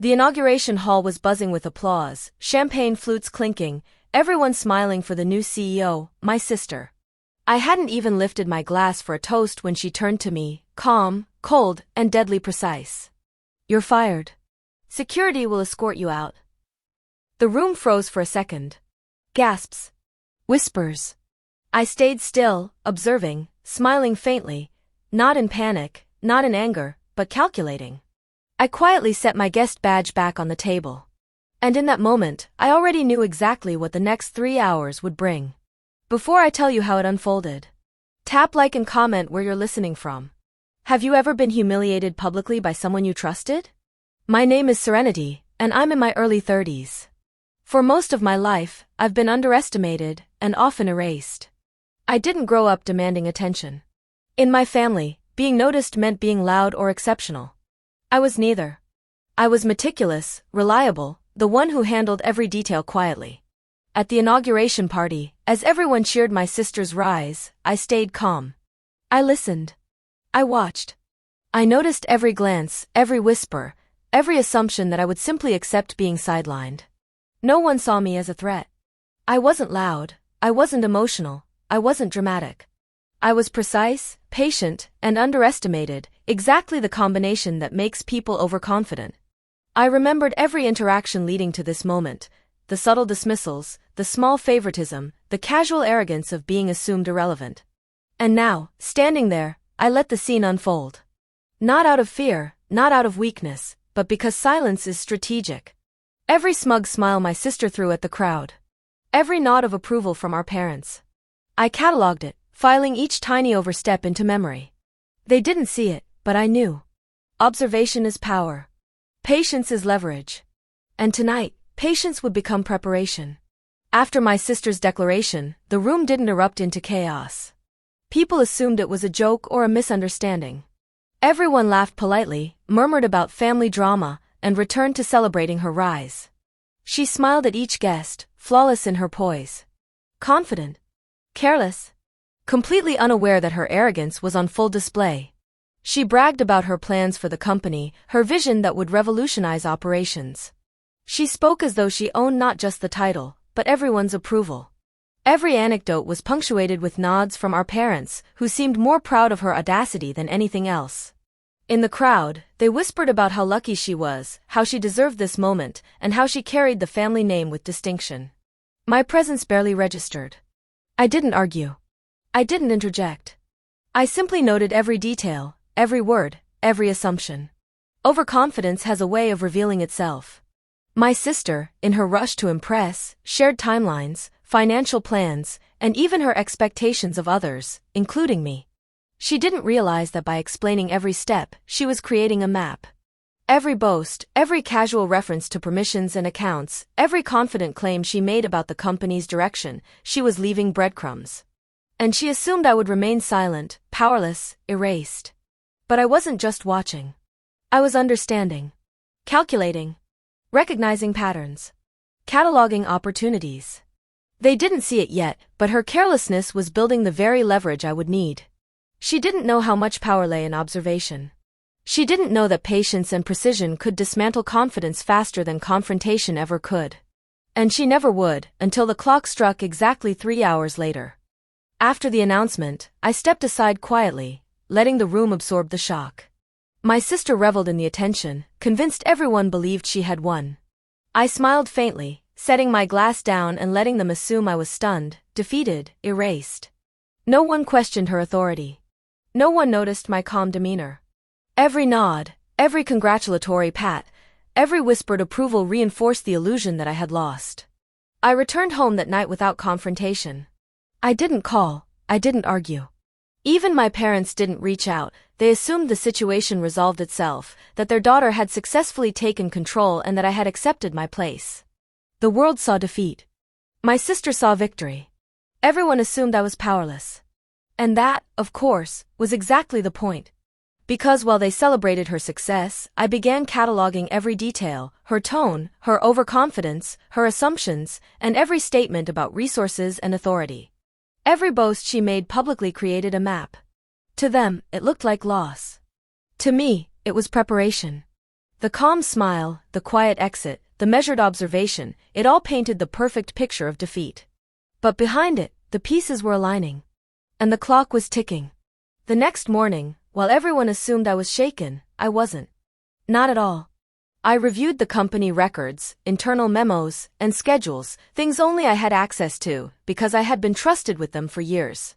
The inauguration hall was buzzing with applause, champagne flutes clinking, everyone smiling for the new CEO, my sister. I hadn't even lifted my glass for a toast when she turned to me, calm, cold, and deadly precise. "You're fired. Security will escort you out." The room froze for a second. Gasps. Whispers. I stayed still, observing, smiling faintly, not in panic, not in anger, but calculating. I quietly set my guest badge back on the table. And in that moment, I already knew exactly what the next 3 hours would bring. Before I tell you how it unfolded, tap like and comment where you're listening from. Have you ever been humiliated publicly by someone you trusted? My name is Serenity, and I'm in my early 30s. For most of my life, I've been underestimated and often erased. I didn't grow up demanding attention. In my family, being noticed meant being loud or exceptional. I was neither. I was meticulous, reliable, the one who handled every detail quietly. At the inauguration party, as everyone cheered my sister's rise, I stayed calm. I listened. I watched. I noticed every glance, every whisper, every assumption that I would simply accept being sidelined. No one saw me as a threat. I wasn't loud, I wasn't emotional, I wasn't dramatic. I was precise, patient, and underestimated, exactly the combination that makes people overconfident. I remembered every interaction leading to this moment, the subtle dismissals, the small favoritism, the casual arrogance of being assumed irrelevant. And now, standing there, I let the scene unfold. Not out of fear, not out of weakness, but because silence is strategic. Every smug smile my sister threw at the crowd. Every nod of approval from our parents. I catalogued it, filing each tiny overstep into memory. They didn't see it, but I knew. Observation is power. Patience is leverage. And tonight, patience would become preparation. After my sister's declaration, the room didn't erupt into chaos. People assumed it was a joke or a misunderstanding. Everyone laughed politely, murmured about family drama, and returned to celebrating her rise. She smiled at each guest, flawless in her poise. Confident. Careless. Completely unaware that her arrogance was on full display. She bragged about her plans for the company, her vision that would revolutionize operations. She spoke as though she owned not just the title, but everyone's approval. Every anecdote was punctuated with nods from our parents, who seemed more proud of her audacity than anything else. In the crowd, they whispered about how lucky she was, how she deserved this moment, and how she carried the family name with distinction. My presence barely registered. I didn't argue. I didn't interject. I simply noted every detail, every word, every assumption. Overconfidence has a way of revealing itself. My sister, in her rush to impress, shared timelines, financial plans, and even her expectations of others, including me. She didn't realize that by explaining every step, she was creating a map. Every boast, every casual reference to permissions and accounts, every confident claim she made about the company's direction, she was leaving breadcrumbs. And she assumed I would remain silent, powerless, erased. But I wasn't just watching. I was understanding. Calculating. Recognizing patterns. Cataloging opportunities. They didn't see it yet, but her carelessness was building the very leverage I would need. She didn't know how much power lay in observation. She didn't know that patience and precision could dismantle confidence faster than confrontation ever could. And she never would, until the clock struck exactly 3 hours later. After the announcement, I stepped aside quietly, letting the room absorb the shock. My sister reveled in the attention, convinced everyone believed she had won. I smiled faintly, setting my glass down and letting them assume I was stunned, defeated, erased. No one questioned her authority. No one noticed my calm demeanor. Every nod, every congratulatory pat, every whispered approval reinforced the illusion that I had lost. I returned home that night without confrontation. I didn't call, I didn't argue. Even my parents didn't reach out, they assumed the situation resolved itself, that their daughter had successfully taken control and that I had accepted my place. The world saw defeat. My sister saw victory. Everyone assumed I was powerless. And that, of course, was exactly the point. Because while they celebrated her success, I began cataloging every detail, her tone, her overconfidence, her assumptions, and every statement about resources and authority. Every boast she made publicly created a map. To them, it looked like loss. To me, it was preparation. The calm smile, the quiet exit, the measured observation, it all painted the perfect picture of defeat. But behind it, the pieces were aligning. And the clock was ticking. The next morning, while everyone assumed I was shaken, I wasn't. Not at all. I reviewed the company records, internal memos, and schedules, things only I had access to, because I had been trusted with them for years.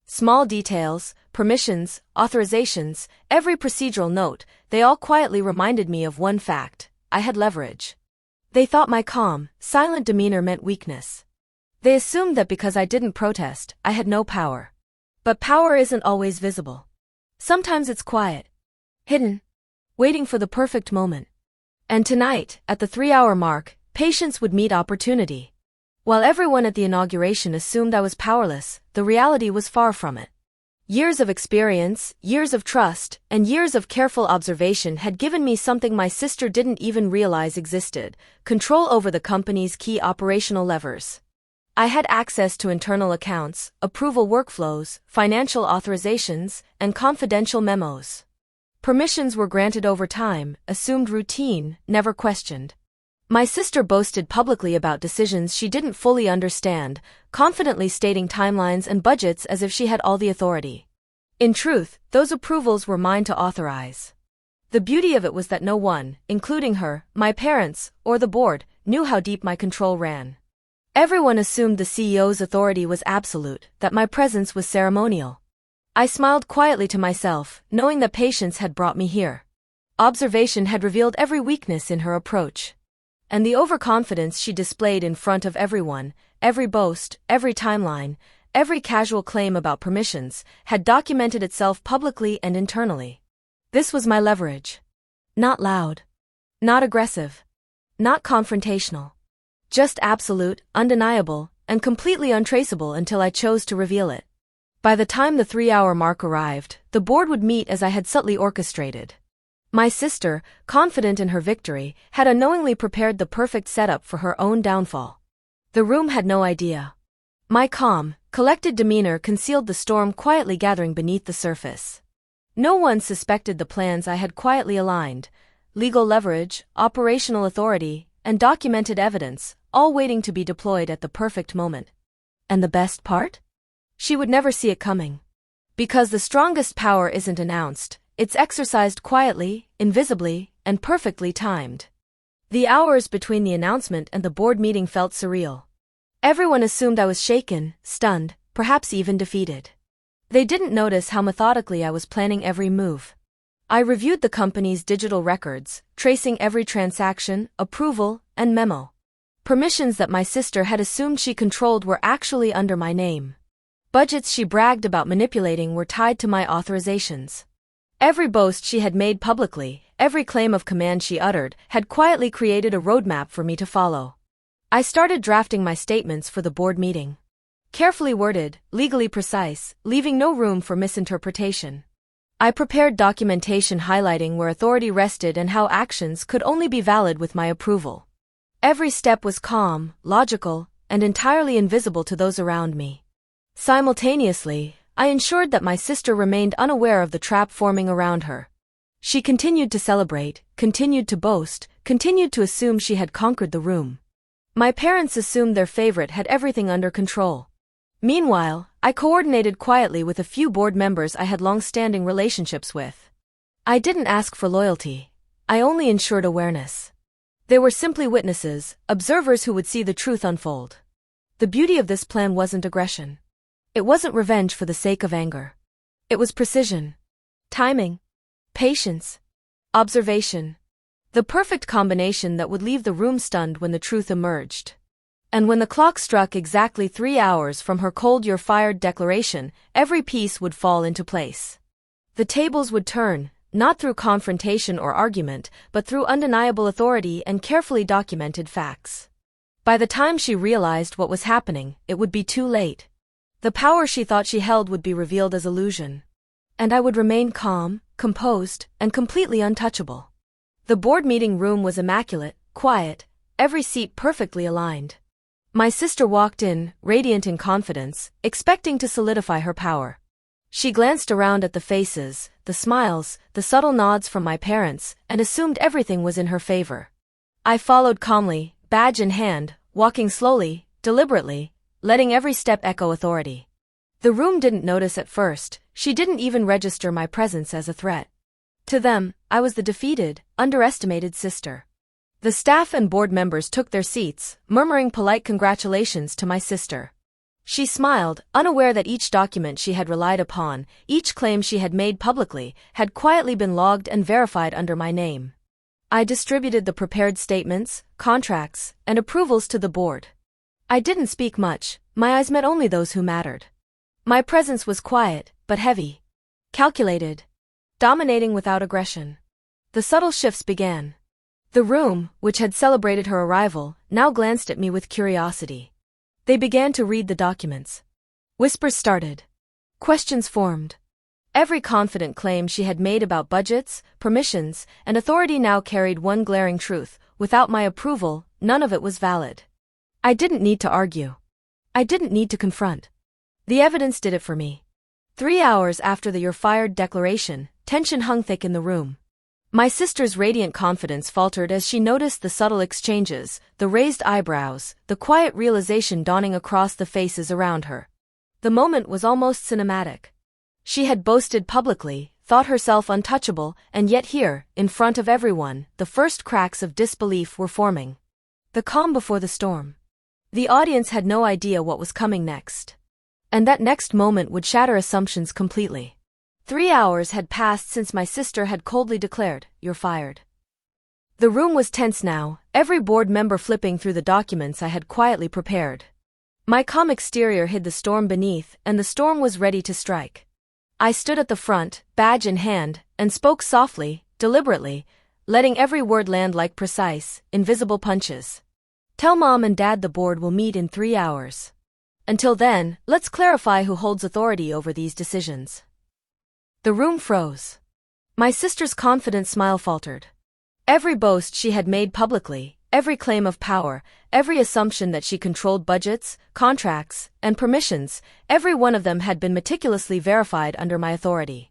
Small details, permissions, authorizations, every procedural note, they all quietly reminded me of one fact: I had leverage. They thought my calm, silent demeanor meant weakness. They assumed that because I didn't protest, I had no power. But power isn't always visible. Sometimes it's quiet, hidden, waiting for the perfect moment. And tonight, at the 3-hour mark, patience would meet opportunity. While everyone at the inauguration assumed I was powerless, the reality was far from it. Years of experience, years of trust, and years of careful observation had given me something my sister didn't even realize existed: control over the company's key operational levers. I had access to internal accounts, approval workflows, financial authorizations, and confidential memos. Permissions were granted over time, assumed routine, never questioned. My sister boasted publicly about decisions she didn't fully understand, confidently stating timelines and budgets as if she had all the authority. In truth, those approvals were mine to authorize. The beauty of it was that no one, including her, my parents, or the board, knew how deep my control ran. Everyone assumed the CEO's authority was absolute, that my presence was ceremonial. I smiled quietly to myself, knowing that patience had brought me here. Observation had revealed every weakness in her approach. And the overconfidence she displayed in front of everyone, every boast, every timeline, every casual claim about permissions, had documented itself publicly and internally. This was my leverage. Not loud. Not aggressive. Not confrontational. Just absolute, undeniable, and completely untraceable until I chose to reveal it. By the time the 3-hour mark arrived, the board would meet as I had subtly orchestrated. My sister, confident in her victory, had unknowingly prepared the perfect setup for her own downfall. The room had no idea. My calm, collected demeanor concealed the storm quietly gathering beneath the surface. No one suspected the plans I had quietly aligned: legal leverage, operational authority, and documented evidence, all waiting to be deployed at the perfect moment. And the best part? She would never see it coming. Because the strongest power isn't announced, it's exercised quietly, invisibly, and perfectly timed. The hours between the announcement and the board meeting felt surreal. Everyone assumed I was shaken, stunned, perhaps even defeated. They didn't notice how methodically I was planning every move. I reviewed the company's digital records, tracing every transaction, approval, and memo. Permissions that my sister had assumed she controlled were actually under my name. Budgets she bragged about manipulating were tied to my authorizations. Every boast she had made publicly, every claim of command she uttered, had quietly created a roadmap for me to follow. I started drafting my statements for the board meeting. Carefully worded, legally precise, leaving no room for misinterpretation. I prepared documentation highlighting where authority rested and how actions could only be valid with my approval. Every step was calm, logical, and entirely invisible to those around me. Simultaneously, I ensured that my sister remained unaware of the trap forming around her. She continued to celebrate, continued to boast, continued to assume she had conquered the room. My parents assumed their favorite had everything under control. Meanwhile, I coordinated quietly with a few board members I had long-standing relationships with. I didn't ask for loyalty. I only ensured awareness. They were simply witnesses, observers who would see the truth unfold. The beauty of this plan wasn't aggression. It wasn't revenge for the sake of anger. It was precision, timing, patience, observation. The perfect combination that would leave the room stunned when the truth emerged. And when the clock struck exactly 3 hours from her cold "you're fired" declaration, every piece would fall into place. The tables would turn, not through confrontation or argument, but through undeniable authority and carefully documented facts. By the time she realized what was happening, it would be too late. The power she thought she held would be revealed as illusion. And I would remain calm, composed, and completely untouchable. The board meeting room was immaculate, quiet, every seat perfectly aligned. My sister walked in, radiant in confidence, expecting to solidify her power. She glanced around at the faces, the smiles, the subtle nods from my parents, and assumed everything was in her favor. I followed calmly, badge in hand, walking slowly, deliberately, letting every step echo authority. The room didn't notice at first, she didn't even register my presence as a threat. To them, I was the defeated, underestimated sister. The staff and board members took their seats, murmuring polite congratulations to my sister. She smiled, unaware that each document she had relied upon, each claim she had made publicly, had quietly been logged and verified under my name. I distributed the prepared statements, contracts, and approvals to the board. I didn't speak much, my eyes met only those who mattered. My presence was quiet, but heavy. Calculated. Dominating without aggression. The subtle shifts began. The room, which had celebrated her arrival, now glanced at me with curiosity. They began to read the documents. Whispers started. Questions formed. Every confident claim she had made about budgets, permissions, and authority now carried one glaring truth: without my approval, none of it was valid. I didn't need to argue. I didn't need to confront. The evidence did it for me. 3 hours after the "you're fired" declaration, tension hung thick in the room. My sister's radiant confidence faltered as she noticed the subtle exchanges, the raised eyebrows, the quiet realization dawning across the faces around her. The moment was almost cinematic. She had boasted publicly, thought herself untouchable, and yet here, in front of everyone, the first cracks of disbelief were forming. The calm before the storm. The audience had no idea what was coming next. And that next moment would shatter assumptions completely. 3 hours had passed since my sister had coldly declared, "You're fired." The room was tense now, every board member flipping through the documents I had quietly prepared. My calm exterior hid the storm beneath, and the storm was ready to strike. I stood at the front, badge in hand, and spoke softly, deliberately, letting every word land like precise, invisible punches. "Tell Mom and Dad the board will meet in 3 hours. Until then, let's clarify who holds authority over these decisions." The room froze. My sister's confident smile faltered. Every boast she had made publicly, every claim of power, every assumption that she controlled budgets, contracts, and permissions, every one of them had been meticulously verified under my authority.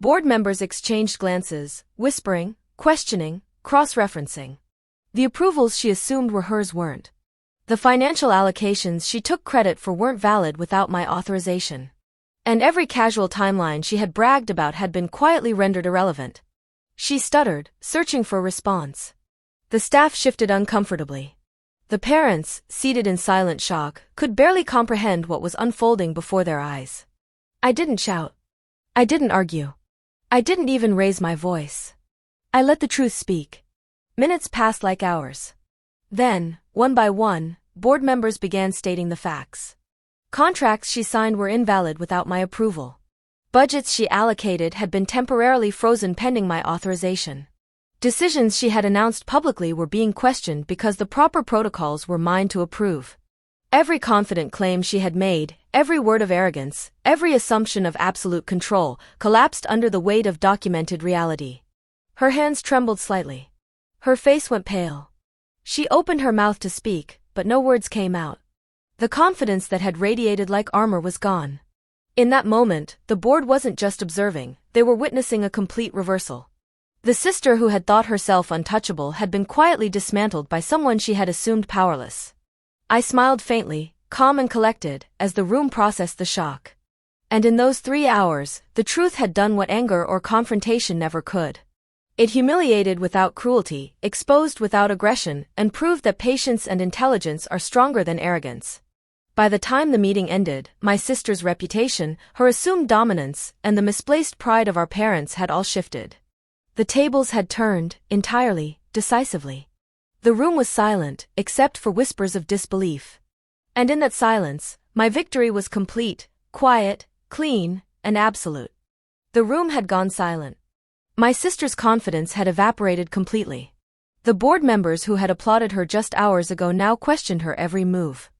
Board members exchanged glances, whispering, questioning, cross-referencing. The approvals she assumed were hers weren't. The financial allocations she took credit for weren't valid without my authorization. And every casual timeline she had bragged about had been quietly rendered irrelevant. She stuttered, searching for a response. The staff shifted uncomfortably. The parents, seated in silent shock, could barely comprehend what was unfolding before their eyes. I didn't shout. I didn't argue. I didn't even raise my voice. I let the truth speak. Minutes passed like hours. Then, one by one, board members began stating the facts. Contracts she signed were invalid without my approval. Budgets she allocated had been temporarily frozen pending my authorization. Decisions she had announced publicly were being questioned because the proper protocols were mine to approve. Every confident claim she had made, every word of arrogance, every assumption of absolute control, collapsed under the weight of documented reality. Her hands trembled slightly. Her face went pale. She opened her mouth to speak, but no words came out. The confidence that had radiated like armor was gone. In that moment, the board wasn't just observing, they were witnessing a complete reversal. The sister who had thought herself untouchable had been quietly dismantled by someone she had assumed powerless. I smiled faintly, calm and collected, as the room processed the shock. And in those 3 hours, the truth had done what anger or confrontation never could. It humiliated without cruelty, exposed without aggression, and proved that patience and intelligence are stronger than arrogance. By the time the meeting ended, my sister's reputation, her assumed dominance, and the misplaced pride of our parents had all shifted. The tables had turned, entirely, decisively. The room was silent, except for whispers of disbelief. And in that silence, my victory was complete, quiet, clean, and absolute. The room had gone silent. My sister's confidence had evaporated completely. The board members who had applauded her just hours ago now questioned her every move.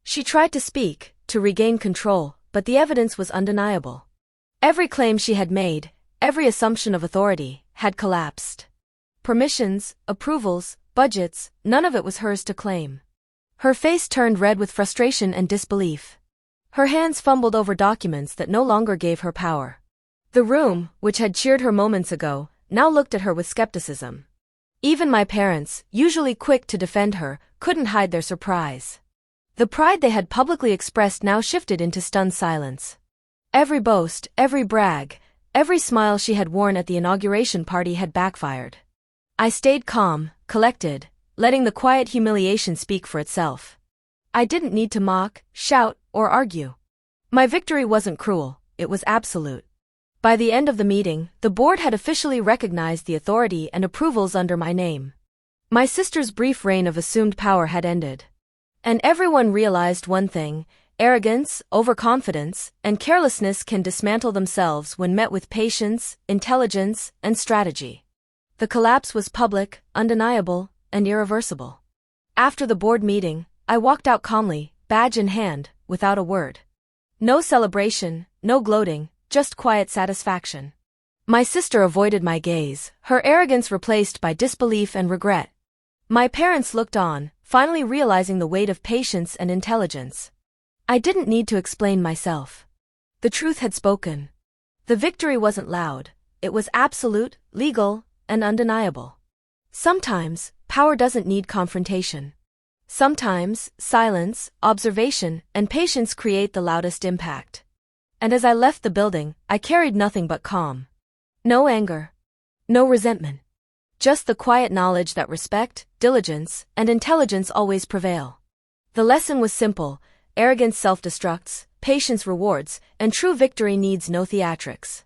She tried to speak, to regain control, but the evidence was undeniable. Every claim she had made, every assumption of authority, had collapsed. Permissions, approvals, budgets, none of it was hers to claim. Her face turned red with frustration and disbelief. Her hands fumbled over documents that no longer gave her power. The room, which had cheered her moments ago, now looked at her with skepticism. Even my parents, usually quick to defend her, couldn't hide their surprise. The pride they had publicly expressed now shifted into stunned silence. Every boast, every brag, every smile she had worn at the inauguration party had backfired. I stayed calm, collected, letting the quiet humiliation speak for itself. I didn't need to mock, shout, or argue. My victory wasn't cruel, it was absolute. By the end of the meeting, the board had officially recognized the authority and approvals under my name. My sister's brief reign of assumed power had ended. And everyone realized one thing: arrogance, overconfidence, and carelessness can dismantle themselves when met with patience, intelligence, and strategy. The collapse was public, undeniable, and irreversible. After the board meeting, I walked out calmly, badge in hand, without a word. No celebration, no gloating, just quiet satisfaction. My sister avoided my gaze, her arrogance replaced by disbelief and regret. My parents looked on, finally realizing the weight of patience and intelligence. I didn't need to explain myself. The truth had spoken. The victory wasn't loud, it was absolute, legal, and undeniable. Sometimes, power doesn't need confrontation. Sometimes, silence, observation, and patience create the loudest impact. And as I left the building, I carried nothing but calm. No anger. No resentment. Just the quiet knowledge that respect, diligence, and intelligence always prevail. The lesson was simple: arrogance self-destructs, patience rewards, and true victory needs no theatrics.